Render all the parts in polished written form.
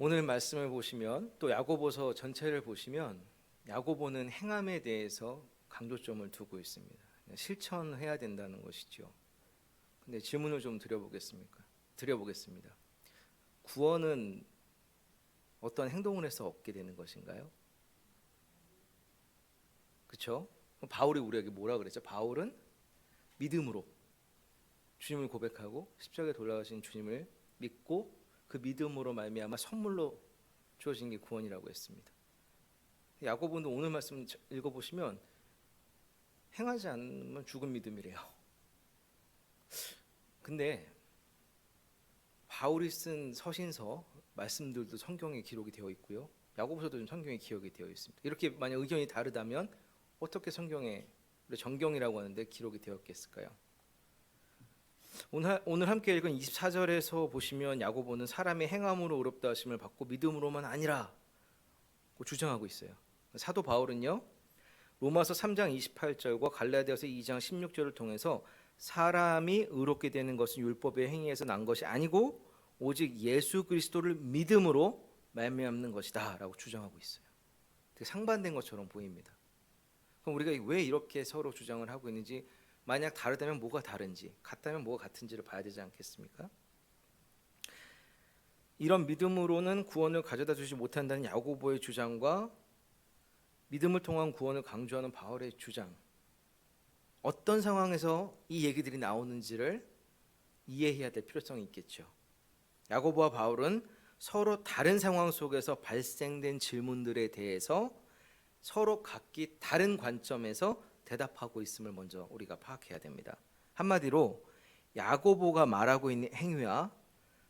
오늘 말씀을 보시면 또 야고보서 전체를 보시면 야고보는 행함에 대해서 강조점을 두고 있습니다. 실천해야 된다는 것이죠. 근데 질문을 좀 드려보겠습니다. 구원은 어떤 행동을 해서 얻게 되는 것인가요? 그렇죠? 바울이 우리에게 뭐라 그랬죠? 바울은 믿음으로 주님을 고백하고 십자가에 돌아가신 주님을 믿고 그 믿음으로 말미암아 선물로 주어진 게 구원이라고 했습니다. 야고보는 오늘 말씀 읽어보시면 행하지 않으면 죽은 믿음이래요. 근데 바울이 쓴 서신서 말씀들도 성경에 기록이 되어 있고요. 야고보서도 성경에 기록이 되어 있습니다. 이렇게 만약 의견이 다르다면 어떻게 성경에 정경이라고 하는데 기록이 되었겠을까요? 오늘 함께 읽은 24절에서 보시면 야고보는 사람의 행함으로 의롭다 하심을 받고 믿음으로만 아니라 주장하고 있어요. 사도 바울은요, 로마서 3장 28절과 갈라디아서 2장 16절을 통해서 사람이 의롭게 되는 것은 율법의 행위에서 난 것이 아니고 오직 예수 그리스도를 믿음으로 말미암는 것이다라고 주장하고 있어요. 되게 상반된 것처럼 보입니다. 그럼 우리가 왜 이렇게 서로 주장을 하고 있는지, 만약 다르다면 뭐가 다른지, 같다면 뭐가 같은지를 봐야 되지 않겠습니까? 이런 믿음으로는 구원을 가져다 주지 못한다는 야고보의 주장과 믿음을 통한 구원을 강조하는 바울의 주장, 어떤 상황에서 이 얘기들이 나오는지를 이해해야 될 필요성이 있겠죠. 야고보와 바울은 서로 다른 상황 속에서 발생된 질문들에 대해서 서로 각기 다른 관점에서 대답하고 있음을 먼저 우리가 파악해야 됩니다. 한마디로 야고보가 말하고 있는 행위와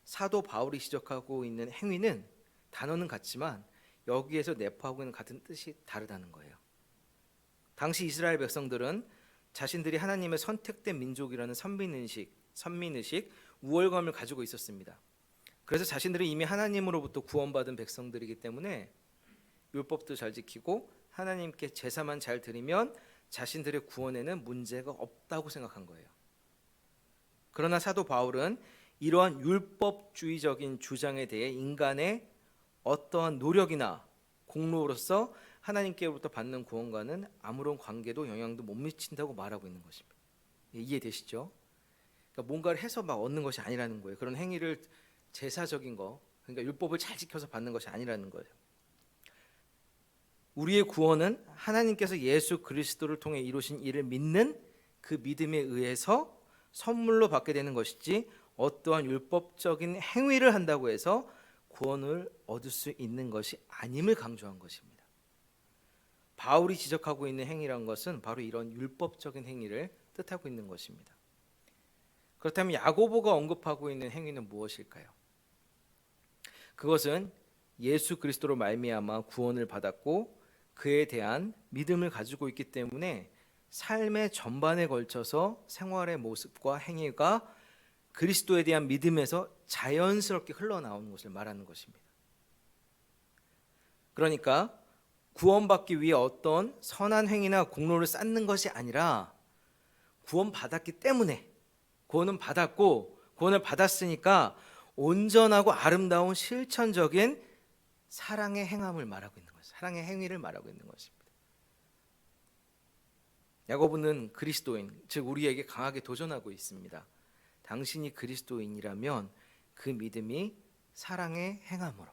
사도 바울이 지적하고 있는 행위는 단어는 같지만 여기에서 내포하고 있는 같은 뜻이 다르다는 거예요. 당시 이스라엘 백성들은 자신들이 하나님의 선택된 민족이라는 선민의식, 우월감을 가지고 있었습니다. 그래서 자신들은 이미 하나님으로부터 구원받은 백성들이기 때문에 율법도 잘 지키고 하나님께 제사만 잘 드리면 자신들의 구원에는 문제가 없다고 생각한 거예요. 그러나 사도 바울은 이러한 율법주의적인 주장에 대해 인간의 어떠한 노력이나 공로로서 하나님께로부터 받는 구원과는 아무런 관계도 영향도 못 미친다고 말하고 있는 것입니다. 이해되시죠? 그러니까 뭔가를 해서 막 얻는 것이 아니라는 거예요. 그런 행위를 제사적인 거, 그러니까 율법을 잘 지켜서 받는 것이 아니라는 거예요. 우리의 구원은 하나님께서 예수 그리스도를 통해 이루신 일을 믿는 그 믿음에 의해서 선물로 받게 되는 것이지 어떠한 율법적인 행위를 한다고 해서 구원을 얻을 수 있는 것이 아님을 강조한 것입니다. 바울이 지적하고 있는 행위란 것은 바로 이런 율법적인 행위를 뜻하고 있는 것입니다. 그렇다면 야고보가 언급하고 있는 행위는 무엇일까요? 그것은 예수 그리스도로 말미암아 구원을 받았고 그에 대한 믿음을 가지고 있기 때문에 삶의 전반에 걸쳐서 생활의 모습과 행위가 그리스도에 대한 믿음에서 자연스럽게 흘러나오는 것을 말하는 것입니다. 그러니까 구원받기 위해 어떤 선한 행위나 공로를 쌓는 것이 아니라 구원받았기 때문에, 구원은 받았고 구원을 받았으니까 온전하고 아름다운 실천적인 사랑의 행함을 말하고 있는 것입니다. 사랑의 행위를 말하고 있는 것입니다. 야고보는 그리스도인, 즉 우리에게 강하게 도전하고 있습니다. 당신이 그리스도인이라면 그 믿음이 사랑의 행함으로,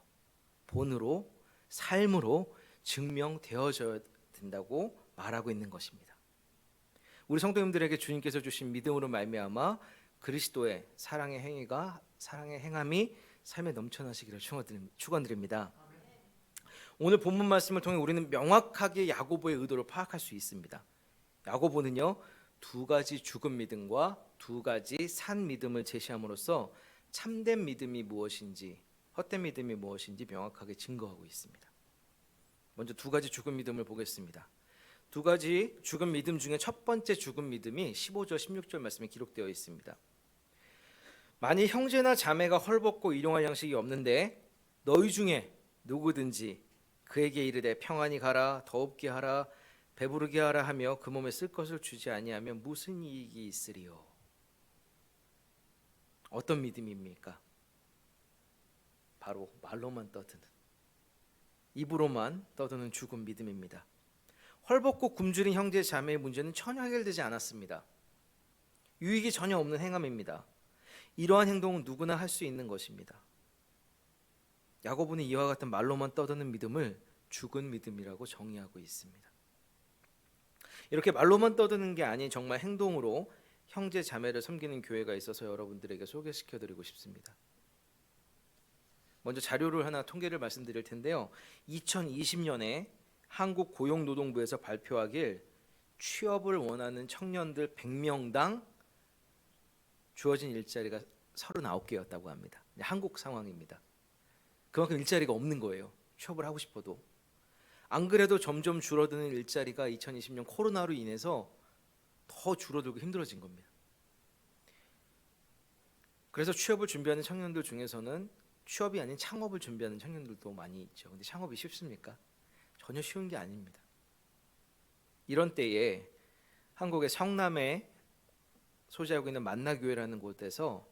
본으로, 삶으로 증명되어져야 된다고 말하고 있는 것입니다. 우리 성도님들에게 주님께서 주신 믿음으로 말미암아 그리스도의 사랑의 행위가, 사랑의 행함이 삶에 넘쳐나시기를 축원드립니다. 오늘 본문 말씀을 통해 우리는 명확하게 야고보의 의도를 파악할 수 있습니다. 야고보는요, 두 가지 죽은 믿음과 두 가지 산 믿음을 제시함으로써 참된 믿음이 무엇인지, 헛된 믿음이 무엇인지 명확하게 증거하고 있습니다. 먼저 두 가지 죽은 믿음을 보겠습니다. 두 가지 죽은 믿음 중에 첫 번째 죽은 믿음이 15절 16절 말씀에 기록되어 있습니다. 만일 형제나 자매가 헐벗고 일용할 양식이 없는데 너희 중에 누구든지 그에게 이르되 평안히 가라, 더웁게 하라, 배부르게 하라 하며 그 몸에 쓸 것을 주지 아니하면 무슨 이익이 있으리요? 어떤 믿음입니까? 바로 말로만 떠드는, 입으로만 떠드는 죽은 믿음입니다. 헐벗고 굶주린 형제 자매의 문제는 전혀 해결되지 않았습니다. 유익이 전혀 없는 행함입니다. 이러한 행동은 누구나 할 수 있는 것입니다. 야고보는 이와 같은 말로만 떠드는 믿음을 죽은 믿음이라고 정의하고 있습니다. 이렇게 말로만 떠드는 게 아닌 정말 행동으로 형제 자매를 섬기는 교회가 있어서 여러분들에게 소개시켜드리고 싶습니다. 먼저 자료를 하나 통계를 말씀드릴 텐데요. 2020년에 한국고용노동부에서 발표하길 취업을 원하는 청년들 100명당 주어진 일자리가 39개였다고 합니다. 한국 상황입니다. 그만큼 일자리가 없는 거예요. 취업을 하고 싶어도. 안 그래도 점점 줄어드는 일자리가 2020년 코로나로 인해서 더 줄어들고 힘들어진 겁니다. 그래서 취업을 준비하는 청년들 중에서는 취업이 아닌 창업을 준비하는 청년들도 많이 있죠. 근데 창업이 쉽습니까? 전혀 쉬운 게 아닙니다. 이런 때에 한국의 성남에 소재하고 있는 만나교회라는 곳에서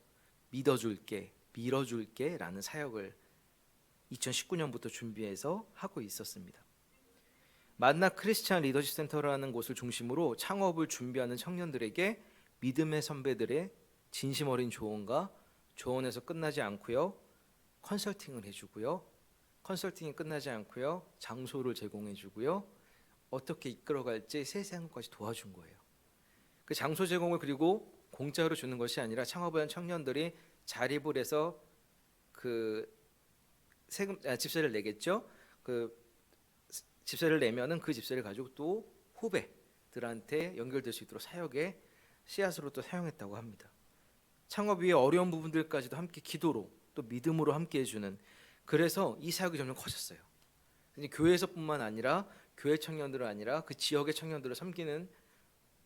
믿어줄게, 밀어줄게 라는 사역을 2019년부터 준비해서 하고 있었습니다. 만나 크리스찬 리더십 센터라는 곳을 중심으로 창업을 준비하는 청년들에게 믿음의 선배들의 진심 어린 조언과 조언에서 끝나지 않고요. 컨설팅을 해주고요. 컨설팅이 끝나지 않고요. 장소를 제공해주고요. 어떻게 이끌어갈지 세세한 것까지 도와준 거예요. 그 장소 제공을 그리고 공짜로 주는 것이 아니라 창업한 청년들이 자립을 해서 그 세금 집세를 내겠죠. 그 집세를 내면은 그 집세를 가지고 또 후배들한테 연결될 수 있도록 사역의 씨앗으로 또 사용했다고 합니다. 창업 위에 어려운 부분들까지도 함께 기도로 또 믿음으로 함께 해주는, 그래서 이 사역이 점점 커졌어요. 교회에서뿐만 아니라 교회 청년들은 아니라 그 지역의 청년들을 섬기는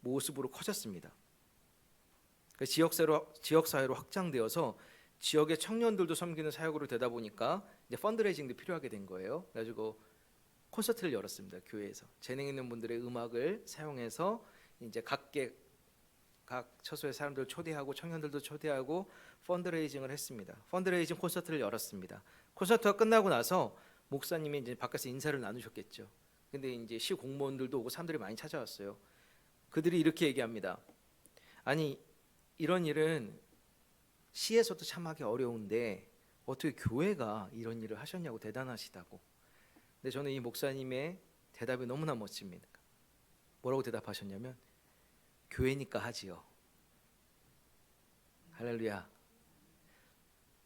모습으로 커졌습니다. 지역사회로 확장되어서 지역의 청년들도 섬기는 사역으로 되다 보니까 이제 펀드레이징도 필요하게 된 거예요. 그래가지고 콘서트를 열었습니다. 교회에서 재능 있는 분들의 음악을 사용해서 이제 각 처소의 사람들을 초대하고 청년들도 초대하고 펀드레이징을 했습니다. 펀드레이징 콘서트를 열었습니다. 콘서트가 끝나고 나서 목사님이 이제 밖에서 인사를 나누셨겠죠. 근데 이제 시 공무원들도 오고 사람들이 많이 찾아왔어요. 그들이 이렇게 얘기합니다. 아니, 이런 일은 시에서도 참 하기 어려운데 어떻게 교회가 이런 일을 하셨냐고, 대단하시다고. 근데 저는 이 목사님의 대답이 너무나 멋집니다. 뭐라고 대답하셨냐면 교회니까 하지요. 할렐루야.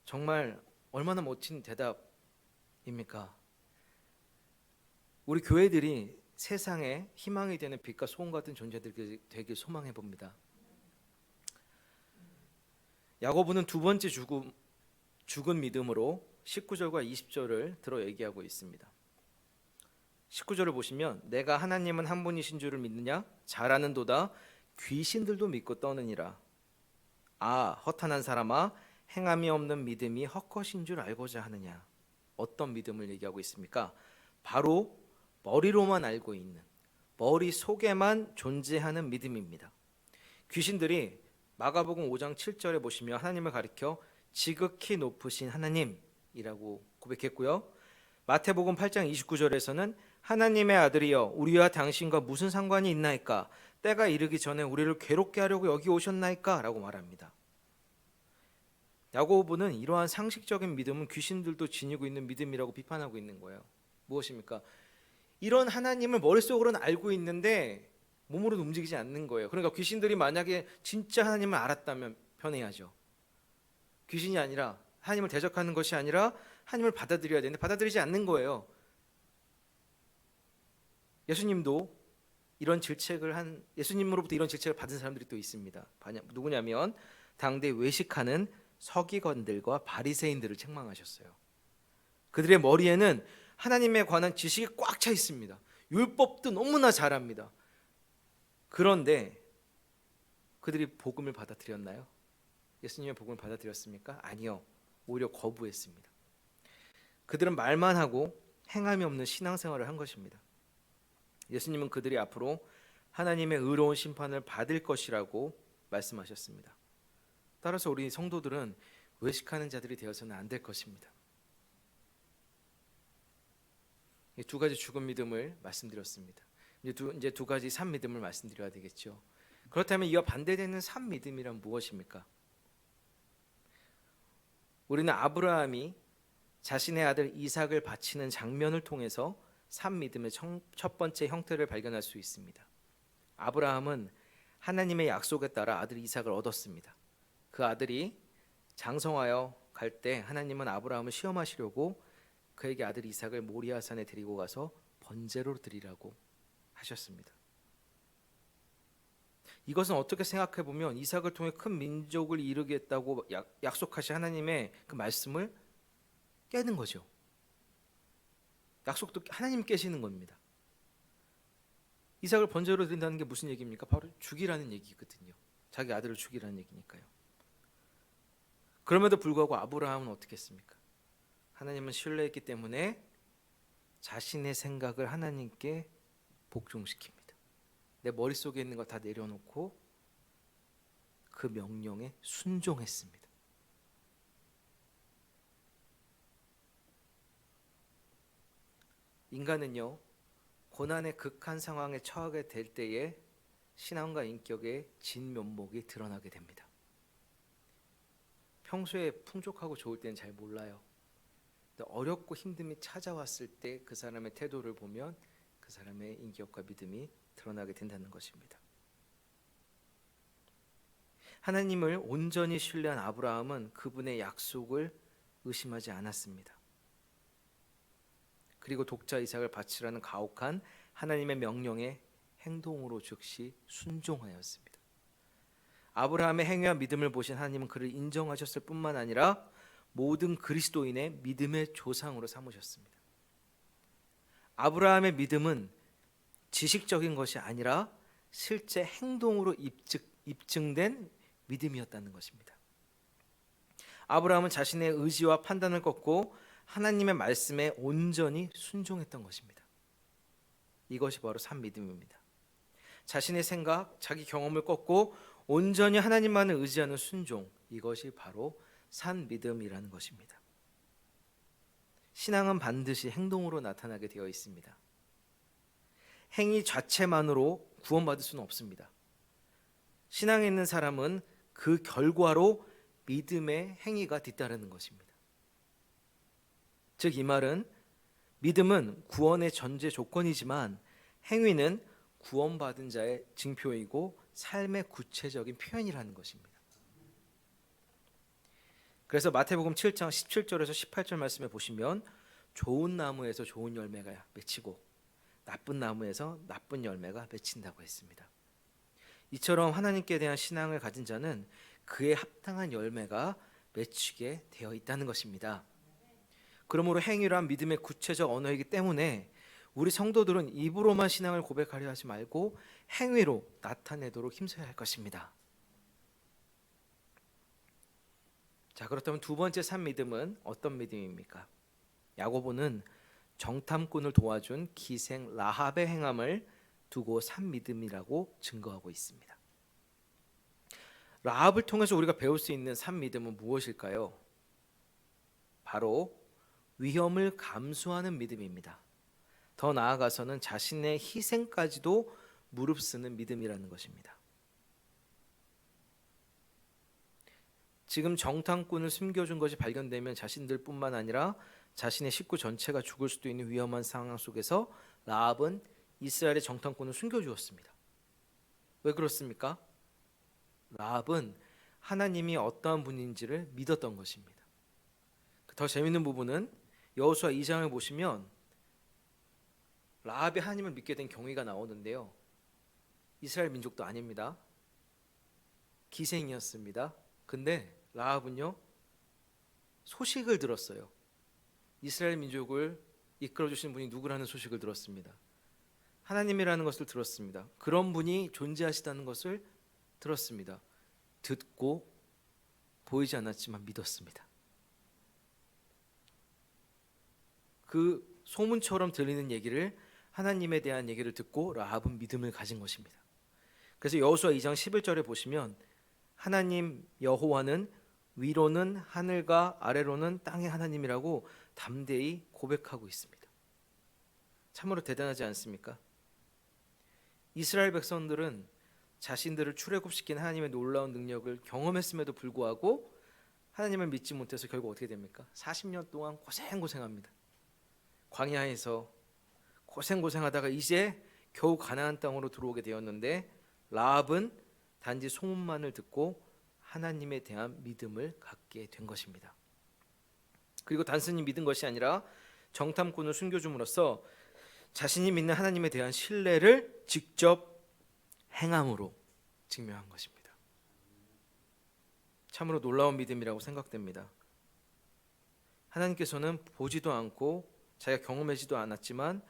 정말 얼마나 멋진 대답입니까? 우리 교회들이 세상에 희망이 되는 빛과 소금 같은 존재들이 되길 소망해 봅니다. 야고보는 두 번째 죽은 믿음으로 19절과 20절을 들어 얘기하고 있습니다. 19절을 보시면 내가 하나님은 한 분이신 줄을 믿느냐? 잘하는도다. 귀신들도 믿고 떠느니라. 아, 허탄한 사람아, 행함이 없는 믿음이 헛것인 줄 알고자 하느냐? 어떤 믿음을 얘기하고 있습니까? 바로 머리로만 알고 있는, 머릿속에만 존재하는 믿음입니다. 귀신들이 마가복음 5장 7절에 보시면 하나님을 가리켜 지극히 높으신 하나님이라고 고백했고요. 마태복음 8장 29절에서는 하나님의 아들이여 우리와 당신과 무슨 상관이 있나이까? 때가 이르기 전에 우리를 괴롭게 하려고 여기 오셨나이까? 라고 말합니다. 야고보는 이러한 상식적인 믿음은 귀신들도 지니고 있는 믿음이라고 비판하고 있는 거예요. 무엇입니까? 이런 하나님을 머릿속으로는 알고 있는데 몸으로는 움직이지 않는 거예요. 그러니까 귀신들이 만약에 진짜 하나님을 알았다면 편해야죠. 귀신이 아니라, 하나님을 대적하는 것이 아니라 하나님을 받아들여야 되는데 받아들이지 않는 거예요. 예수님으로부터 이런 질책을 받은 사람들이 또 있습니다. 누구냐면 당대 외식하는 서기관들과 바리새인들을 책망하셨어요. 그들의 머리에는 하나님에 관한 지식이 꽉 차 있습니다. 율법도 너무나 잘합니다. 그런데 그들이 복음을 받아들였나요? 예수님의 복음을 받아들였습니까? 아니요. 오히려 거부했습니다. 그들은 말만 하고 행함이 없는 신앙생활을 한 것입니다. 예수님은 그들이 앞으로 하나님의 의로운 심판을 받을 것이라고 말씀하셨습니다. 따라서 우리 성도들은 외식하는 자들이 되어서는 안 될 것입니다. 두 가지 죽은 믿음을 말씀드렸습니다. 이제 두 가지 산 믿음을 말씀드려야 되겠죠. 그렇다면 이와 반대되는 산 믿음이란 무엇입니까? 우리는 아브라함이 자신의 아들 이삭을 바치는 장면을 통해서 산 믿음의 첫 번째 형태를 발견할 수 있습니다. 아브라함은 하나님의 약속에 따라 아들 이삭을 얻었습니다. 그 아들이 장성하여 갈 때 하나님은 아브라함을 시험하시려고 그에게 아들 이삭을 모리아산에 데리고 가서 번제로 드리라고 하셨습니다. 이것은 어떻게 생각해 보면 이삭을 통해 큰 민족을 이루겠다고 약속하신 하나님의 그 말씀을 깨는 거죠. 약속도 하나님 깨시는 겁니다. 이삭을 번제로 드린다는 게 무슨 얘기입니까? 바로 죽이라는 얘기거든요. 자기 아들을 죽이라는 얘기니까요. 그럼에도 불구하고 아브라함은 어떻게 했습니까? 하나님은 신뢰했기 때문에 자신의 생각을 하나님께 복종시킵니다. 내 머릿속에 있는 거 다 내려놓고 그 명령에 순종했습니다. 인간은요, 고난의 극한 상황에 처하게 될 때에 신앙과 인격의 진면목이 드러나게 됩니다. 평소에 풍족하고 좋을 때는 잘 몰라요. 근데 어렵고 힘듦이 찾아왔을 때 그 사람의 태도를 보면 그 사람의 인격과 믿음이 드러나게 된다는 것입니다. 하나님을 온전히 신뢰한 아브라함은 그분의 약속을 의심하지 않았습니다. 그리고 독자 이삭을 바치라는 가혹한 하나님의 명령에 행동으로 즉시 순종하였습니다. 아브라함의 행위와 믿음을 보신 하나님은 그를 인정하셨을 뿐만 아니라 모든 그리스도인의 믿음의 조상으로 삼으셨습니다. 아브라함의 믿음은 지식적인 것이 아니라 실제 행동으로 입증된 믿음이었다는 것입니다. 아브라함은 자신의 의지와 판단을 꺾고 하나님의 말씀에 온전히 순종했던 것입니다. 이것이 바로 산 믿음입니다. 자신의 생각, 자기 경험을 꺾고 온전히 하나님만을 의지하는 순종, 이것이 바로 산 믿음이라는 것입니다. 신앙은 반드시 행동으로 나타나게 되어 있습니다. 행위 자체만으로 구원받을 수는 없습니다. 신앙에 있는 사람은 그 결과로 믿음의 행위가 뒤따르는 것입니다. 즉 이 말은 믿음은 구원의 전제 조건이지만 행위는 구원받은 자의 징표이고 삶의 구체적인 표현이라는 것입니다. 그래서 마태복음 7장 17절에서 18절 말씀에 보시면 좋은 나무에서 좋은 열매가 맺히고 나쁜 나무에서 나쁜 열매가 맺힌다고 했습니다. 이처럼 하나님께 대한 신앙을 가진 자는 그에 합당한 열매가 맺히게 되어 있다는 것입니다. 그러므로 행위란 믿음의 구체적 언어이기 때문에 우리 성도들은 입으로만 신앙을 고백하려 하지 말고 행위로 나타내도록 힘써야 할 것입니다. 자, 그렇다면 두 번째 산 믿음은 어떤 믿음입니까? 야고보는 정탐꾼을 도와준 기생 라합의 행함을 두고 산 믿음이라고 증거하고 있습니다. 라합을 통해서 우리가 배울 수 있는 산 믿음은 무엇일까요? 바로 위험을 감수하는 믿음입니다. 더 나아가서는 자신의 희생까지도 무릅쓰는 믿음이라는 것입니다. 지금 정탐꾼을 숨겨준 것이 발견되면 자신들뿐만 아니라 자신의 식구 전체가 죽을 수도 있는 위험한 상황 속에서 라합은 이스라엘의 정탐꾼을 숨겨주었습니다. 왜 그렇습니까? 라합은 하나님이 어떠한 분인지를 믿었던 것입니다. 더 재밌는 부분은 여호수아 2장을 보시면 라합이 하나님을 믿게 된 경위가 나오는데요. 이스라엘 민족도 아닙니다. 기생이었습니다. 근데 라합은요, 소식을 들었어요. 이스라엘 민족을 이끌어 주시는 분이 누구라는 소식을 들었습니다. 하나님이라는 것을 들었습니다. 그런 분이 존재하시다는 것을 들었습니다. 듣고 보이지 않았지만 믿었습니다. 그 소문처럼 들리는 얘기를, 하나님에 대한 얘기를 듣고 라합은 믿음을 가진 것입니다. 그래서 여호수아 2장 11절에 보시면 하나님 여호와는 위로는 하늘과 아래로는 땅의 하나님이라고 담대히 고백하고 있습니다. 참으로 대단하지 않습니까? 이스라엘 백성들은 자신들을 출애굽시킨 하나님의 놀라운 능력을 경험했음에도 불구하고 하나님을 믿지 못해서 결국 어떻게 됩니까? 40년 동안 고생합니다. 광야에서 고생하다가 이제 겨우 가나안 땅으로 들어오게 되었는데 라합은 단지 소문만을 듣고 하나님에 대한 믿음을 갖게 된 것입니다. 그리고 단순히 믿은 것이 아니라 정탐꾼을 숨겨줌으로써 자신이 믿는 하나님에 대한 신뢰를 직접 행함으로 증명한 것입니다. 참으로 놀라운 믿음이라고 생각됩니다. 하나님께서는 보지도 않고 자기가 경험하지도 않았지만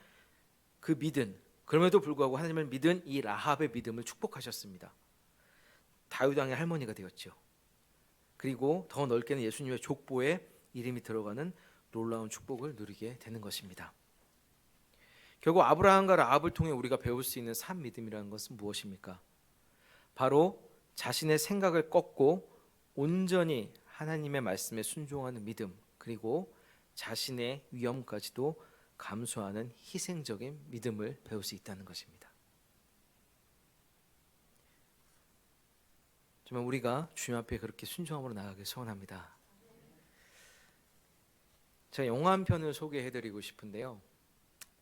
그 믿음, 그럼에도 불구하고 하나님을 믿은 이 라합의 믿음을 축복하셨습니다. 다윗 왕의 할머니가 되었죠. 그리고 더 넓게는 예수님의 족보에 이름이 들어가는 놀라운 축복을 누리게 되는 것입니다. 결국 아브라함과 라합을 통해 우리가 배울 수 있는 산 믿음이라는 것은 무엇입니까? 바로 자신의 생각을 꺾고 온전히 하나님의 말씀에 순종하는 믿음, 그리고 자신의 위험까지도 감수하는 희생적인 믿음을 배울 수 있다는 것입니다. 정말 우리가 주님 앞에 그렇게 순종함으로 나아가길 소원합니다. 제가 영화 한 편을 소개해드리고 싶은데요.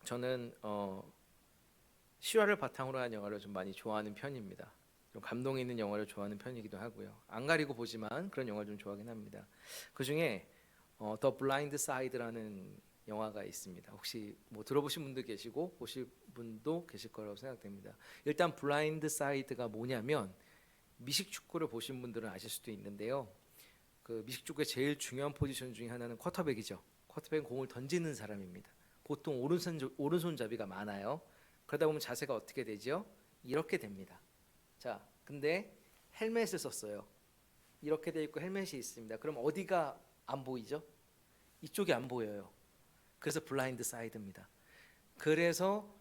저는 실화를 바탕으로 한 영화를 좀 많이 좋아하는 편입니다. 좀 감동 있는 영화를 좋아하는 편이기도 하고요. 안 가리고 보지만 그런 영화를 좀 좋아하긴 합니다. 그 중에 The Blind Side라는 영화가 있습니다. 혹시 뭐 들어보신 분도 계시고 보실 분도 계실 거라고 생각됩니다. 일단 블라인드 사이드가 뭐냐면 미식축구를 보신 분들은 아실 수도 있는데요. 그 미식축구의 제일 중요한 포지션 중에 하나는 쿼터백이죠. 쿼터백은 공을 던지는 사람입니다. 보통 오른손잡이가 많아요. 그러다 보면 자세가 어떻게 되죠? 이렇게 됩니다. 자, 근데 헬멧을 썼어요. 이렇게 돼 있고 헬멧이 있습니다. 그럼 어디가 안 보이죠? 이쪽이 안 보여요. 그래서 블라인드 사이드입니다. 그래서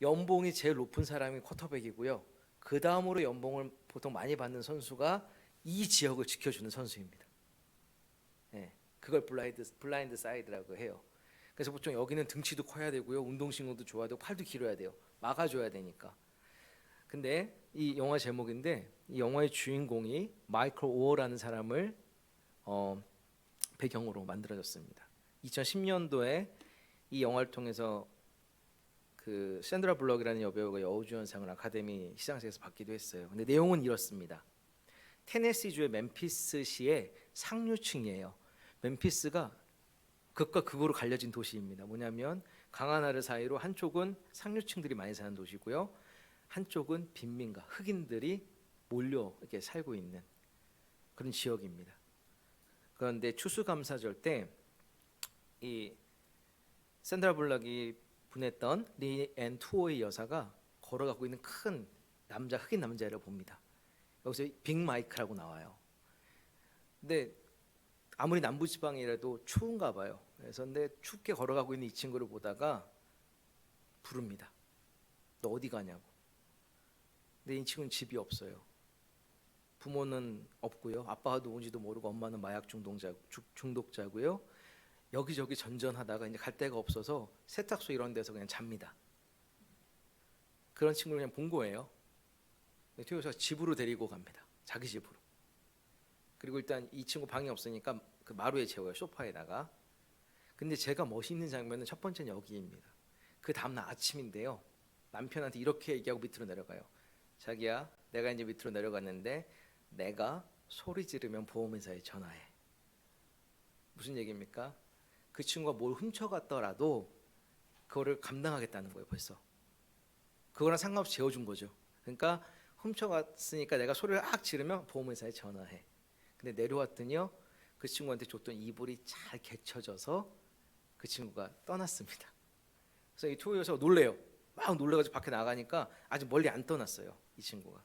연봉이 제일 높은 사람이 쿼터백이고요. 그 다음으로 연봉을 보통 많이 받는 선수가 이 지역을 지켜주는 선수입니다. 네, 그걸 블라인드 사이드라고 해요. 그래서 보통 여기는 등치도 커야 되고요, 운동신경도 좋아야 되고, 팔도 길어야 돼요. 막아줘야 되니까. 근데 이 영화 제목인데 이 영화의 주인공이 마이클 오어라는 사람을 배경으로 만들어졌습니다. 2010년도에 이 영화를 통해서 그 샌드라 블럭이라는 여배우가 여우주연상을 아카데미 시상식에서 받기도 했어요. 근데 내용은 이렇습니다. 테네시주의 멤피스시의 상류층이에요. 멤피스가 극과 극으로 갈려진 도시입니다. 뭐냐면 강한 하늘 사이로 한쪽은 상류층들이 많이 사는 도시고요, 한쪽은 빈민가, 흑인들이 몰려 이렇게 살고 있는 그런 지역입니다. 그런데 추수감사절 때 이 샌드라 블럭이 분했던 리앤 투어의 여사가 걸어가고 있는 큰 남자, 흑인 남자를 봅니다. 여기서 빅 마이크라고 나와요. 근데 아무리 남부지방이라도 추운가 봐요. 그래서 근데 춥게 걸어가고 있는 이 친구를 보다가 부릅니다. 너 어디 가냐고. 근데 이 친구는 집이 없어요. 부모는 없고요. 아빠가 누군지도 모르고 엄마는 마약 중독자고요. 여기저기 전전하다가 이제 갈 데가 없어서 세탁소 이런 데서 그냥 잡니다. 그런 친구를 그냥 본 거예요. 투여서 집으로 데리고 갑니다. 자기 집으로. 그리고 일단 이 친구 방이 없으니까 그 마루에 재워요, 소파에다가. 근데 제가 멋있는 장면은 첫 번째는 여기입니다. 그 다음날 아침인데요. 남편한테 이렇게 얘기하고 밑으로 내려가요. 자기야, 내가 이제 밑으로 내려갔는데 내가 소리 지르면 보험회사에 전화해. 무슨 얘기입니까? 그 친구가 뭘 훔쳐갔더라도 그거를 감당하겠다는 거예요. 벌써 그거랑 상관없이 재워준 거죠. 그러니까 훔쳐갔으니까 내가 소리를 악 지르면 보험회사에 전화해. 근데 내려왔더니요, 그 친구한테 줬던 이불이 잘 개쳐져서 그 친구가 떠났습니다. 그래서 이 투어 여사가 놀래요. 막 놀래가지고 밖에 나가니까 아직 멀리 안 떠났어요. 이 친구가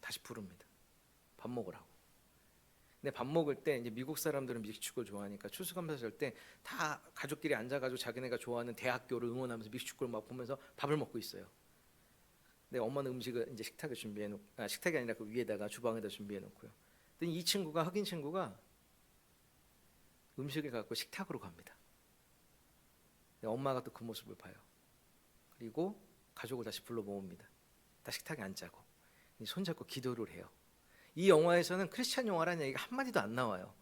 다시 부릅니다. 밥 먹으라고. 근데 밥 먹을 때 이제 미국 사람들은 미식축구를 좋아하니까 추수감사절 때 다 가족끼리 앉아가지고 자기네가 좋아하는 대학교를 응원하면서 미식축구를 막 보면서 밥을 먹고 있어요. 근데 엄마는 음식을 이제 식탁에 준비해 놓고, 식탁이 아니라 그 위에다가 주방에다 준비해 놓고요. 근데 이 친구가, 흑인 친구가 음식을 갖고 식탁으로 갑니다. 근데 엄마가 또 그 모습을 봐요. 그리고 가족을 다시 불러 모읍니다. 다 식탁에 앉자고 손잡고 기도를 해요. 이 영화에서는 크리스찬 영화라는 얘기가 한마디도 안 나와요.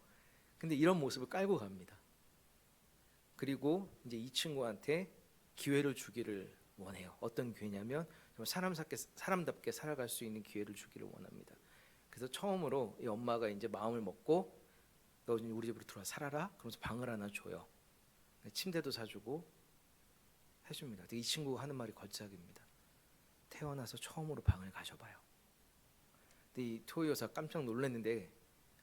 근데 이런 모습을 깔고 갑니다. 그리고 이제 이 친구한테 기회를 주기를 원해요. 어떤 기회냐면 사람답게 살아갈 수 있는 기회를 주기를 원합니다. 그래서 처음으로 이 엄마가 이제 마음을 먹고 너 우리 집으로 들어와 살아라. 그러면서 방을 하나 줘요. 침대도 사주고 해줍니다. 이 친구가 하는 말이 걸작입니다. 태어나서 처음으로 방을 가져봐요. 근데 이 토이 여사 깜짝 놀랐는데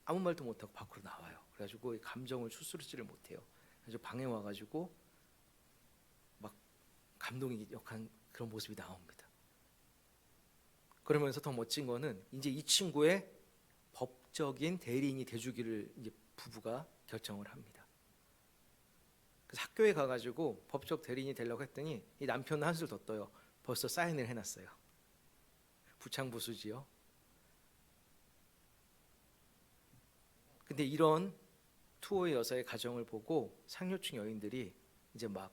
아무 말도 못하고 밖으로 나와요. 그래가지고 감정을 추스르지를 못해요. 그래서 방에 와가지고 막 감동이 역한 그런 모습이 나옵니다. 그러면서 더 멋진 거는 이제 이 친구의 법적인 대리인이 돼주기를 이제 부부가 결정을 합니다. 그래서 학교에 가가지고 법적 대리인이 되려고 했더니 이 남편은 한술 더 떠요. 벌써 사인을 해놨어요. 부창부수지요. 근데 이런 투어의 여사의 가정을 보고 상류층 여인들이 이제 막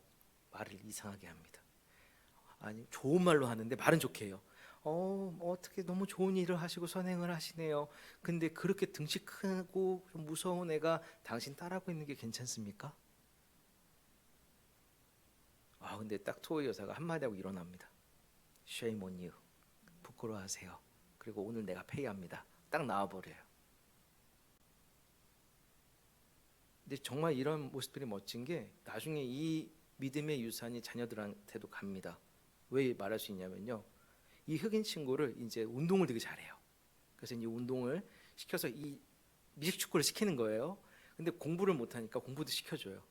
말을 이상하게 합니다. 아니 좋은 말로 하는데 말은 좋게 해요. 어떻게 너무 좋은 일을 하시고 선행을 하시네요. 근데 그렇게 등치 크고 좀 무서운 애가 당신 딸하고 있는 게 괜찮습니까? 근데 딱 투어의 여사가 한마디 하고 일어납니다. Shame on you. 부끄러워하세요. 그리고 오늘 내가 페이합니다. 딱 나와버려요. 근데 정말 이런 모습들이 멋진 게 나중에 이 믿음의 유산이 자녀들한테도 갑니다. 왜 말할 수 있냐면요. 이 흑인 친구를 이제 운동을 되게 잘해요. 그래서 이제 운동을 시켜서 이 미식축구를 시키는 거예요. 근데 공부를 못하니까 공부도 시켜줘요.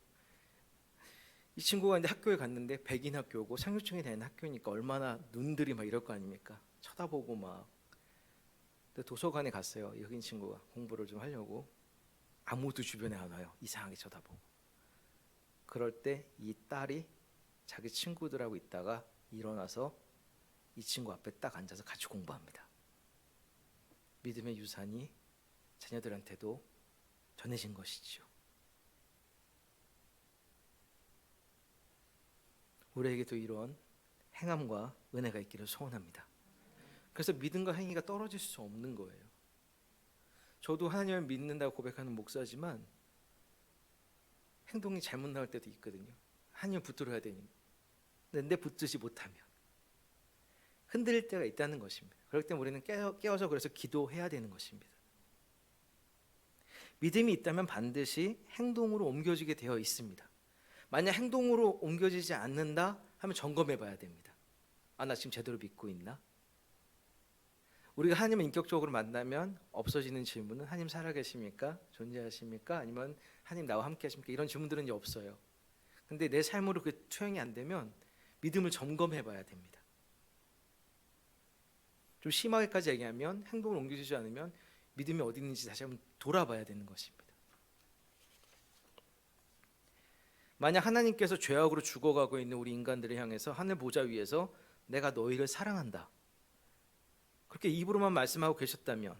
이 친구가 이제 학교에 갔는데 백인 학교고 상류층에 대한 학교니까 얼마나 눈들이 막 이럴 거 아닙니까? 쳐다보고 막. 근데 도서관에 갔어요. 이 흑인 친구가 공부를 좀 하려고. 아무도 주변에 안 와요. 이상하게 쳐다보고. 그럴 때 이 딸이 자기 친구들하고 있다가 일어나서 이 친구 앞에 딱 앉아서 같이 공부합니다. 믿음의 유산이 자녀들한테도 전해진 것이지요. 우리에게도 이런 행함과 은혜가 있기를 소원합니다. 그래서 믿음과 행위가 떨어질 수 없는 거예요. 저도 하나님을 믿는다고 고백하는 목사지만 행동이 잘못 나올 때도 있거든요. 하나님을 붙들어야 되니까. 근데 붙들지 못하면 흔들릴 때가 있다는 것입니다. 그럴 때 우리는 깨어서 그래서 기도해야 되는 것입니다. 믿음이 있다면 반드시 행동으로 옮겨지게 되어 있습니다. 만약 행동으로 옮겨지지 않는다 하면 점검해 봐야 됩니다. 나 지금 제대로 믿고 있나? 우리가 하나님을 인격적으로 만나면 없어지는 질문은 하나님 살아계십니까? 존재하십니까? 아니면 하나님 나와 함께 하십니까? 이런 질문들은 이제 없어요. 근데 내 삶으로 그 투영이 안 되면 믿음을 점검해 봐야 됩니다. 좀 심하게까지 얘기하면 행동을 옮겨지지 않으면 믿음이 어디 있는지 다시 한번 돌아봐야 되는 것입니다. 만약 하나님께서 죄악으로 죽어가고 있는 우리 인간들을 향해서 하늘 보좌 위에서 내가 너희를 사랑한다 그렇게 입으로만 말씀하고 계셨다면,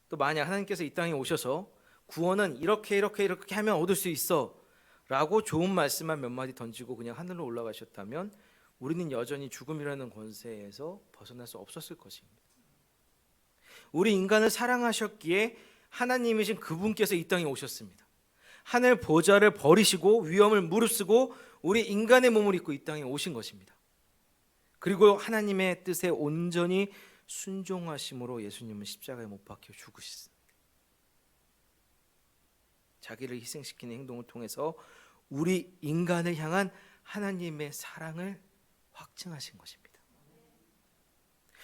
또 만약 하나님께서 이 땅에 오셔서 구원은 이렇게 하면 얻을 수 있어 라고 좋은 말씀만 몇 마디 던지고 그냥 하늘로 올라가셨다면 우리는 여전히 죽음이라는 권세에서 벗어날 수 없었을 것입니다. 우리 인간을 사랑하셨기에 하나님이신 그분께서 이 땅에 오셨습니다. 하늘 보좌를 버리시고 위엄을 무릅쓰고 우리 인간의 몸을 입고 이 땅에 오신 것입니다. 그리고 하나님의 뜻에 온전히 순종하심으로 예수님은 십자가에 못 박혀 죽으셨습니다. 자기를 희생시키는 행동을 통해서 우리 인간을 향한 하나님의 사랑을 확증하신 것입니다.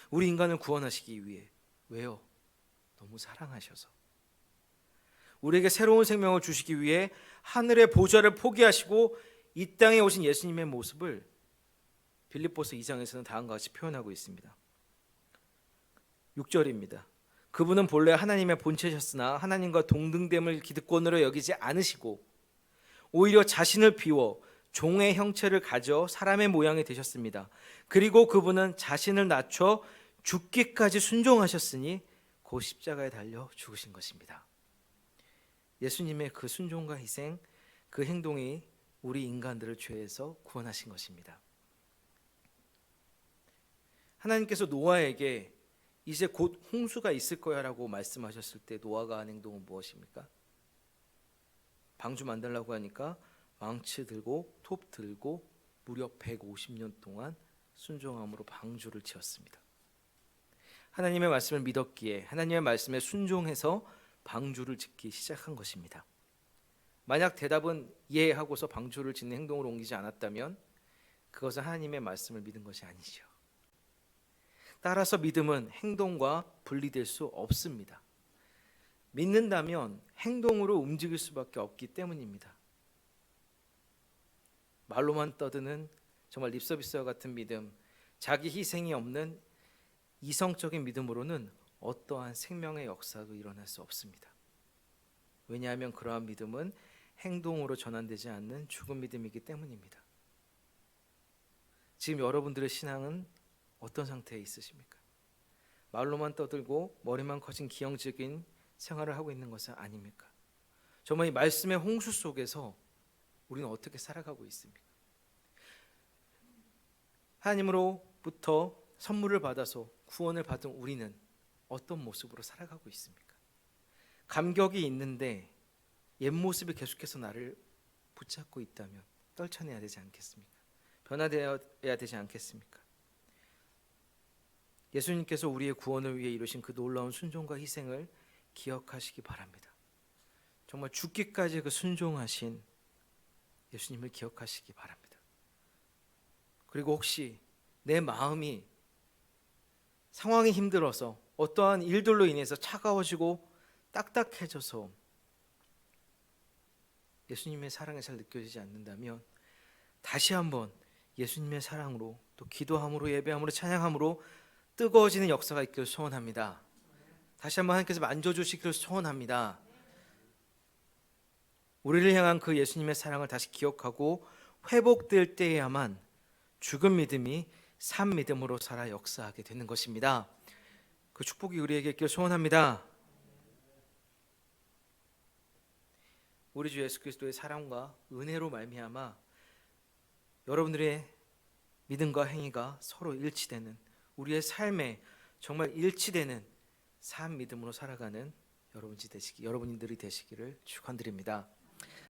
우리 인간을 구원하시기 위해. 왜요? 너무 사랑하셔서. 우리에게 새로운 생명을 주시기 위해 하늘의 보좌를 포기하시고 이 땅에 오신 예수님의 모습을 빌립보서 2장에서는 다음과 같이 표현하고 있습니다. 6절입니다. 그분은 본래 하나님의 본체셨으나 하나님과 동등됨을 기득권으로 여기지 않으시고 오히려 자신을 비워 종의 형체를 가져 사람의 모양이 되셨습니다. 그리고 그분은 자신을 낮춰 죽기까지 순종하셨으니 그 십자가에 달려 죽으신 것입니다. 예수님의 그 순종과 희생, 그 행동이 우리 인간들을 죄에서 구원하신 것입니다. 하나님께서 노아에게 이제 곧 홍수가 있을 거야라고 말씀하셨을 때 노아가 한 행동은 무엇입니까? 방주 만들려고 하니까 망치 들고 톱 들고 무려 150년 동안 순종함으로 방주를 지었습니다. 하나님의 말씀을 믿었기에 하나님의 말씀에 순종해서 방주를 짓기 시작한 것입니다. 만약 대답은 예 하고서 방주를 짓는 행동으로 옮기지 않았다면 그것은 하나님의 말씀을 믿은 것이 아니죠. 따라서 믿음은 행동과 분리될 수 없습니다. 믿는다면 행동으로 움직일 수밖에 없기 때문입니다. 말로만 떠드는 정말 립서비스와 같은 믿음, 자기 희생이 없는 이성적인 믿음으로는 어떠한 생명의 역사도 일어날 수 없습니다. 왜냐하면 그러한 믿음은 행동으로 전환되지 않는 죽은 믿음이기 때문입니다. 지금 여러분들의 신앙은 어떤 상태에 있으십니까? 말로만 떠들고 머리만 커진 기형적인 생활을 하고 있는 것은 아닙니까? 정말 이 말씀의 홍수 속에서 우리는 어떻게 살아가고 있습니까? 하나님으로부터 선물을 받아서 구원을 받은 우리는 어떤 모습으로 살아가고 있습니까? 감격이 있는데 옛 모습이 계속해서 나를 붙잡고 있다면 떨쳐내야 되지 않겠습니까? 변화되어야 되지 않겠습니까? 예수님께서 우리의 구원을 위해 이루신 그 놀라운 순종과 희생을 기억하시기 바랍니다. 정말 죽기까지 그 순종하신 예수님을 기억하시기 바랍니다. 그리고 혹시 내 마음이 상황이 힘들어서 어떠한 일들로 인해서 차가워지고 딱딱해져서 예수님의 사랑이 잘 느껴지지 않는다면 다시 한번 예수님의 사랑으로 또 기도함으로 예배함으로 찬양함으로 뜨거워지는 역사가 있기를 소원합니다. 다시 한번 하나님께서 만져주시기를 소원합니다. 우리를 향한 그 예수님의 사랑을 다시 기억하고 회복될 때에야만 죽은 믿음이 산 믿음으로 살아 역사하게 되는 것입니다. 그 축복이 우리에게 있기를 소원합니다. 우리 주 예수 그리스도의 사랑과 은혜로 말미암아 여러분들의 믿음과 행위가 서로 일치되는 우리의 삶에 정말 일치되는 산 믿음으로 살아가는 여러분들이 되시기를 축원드립니다.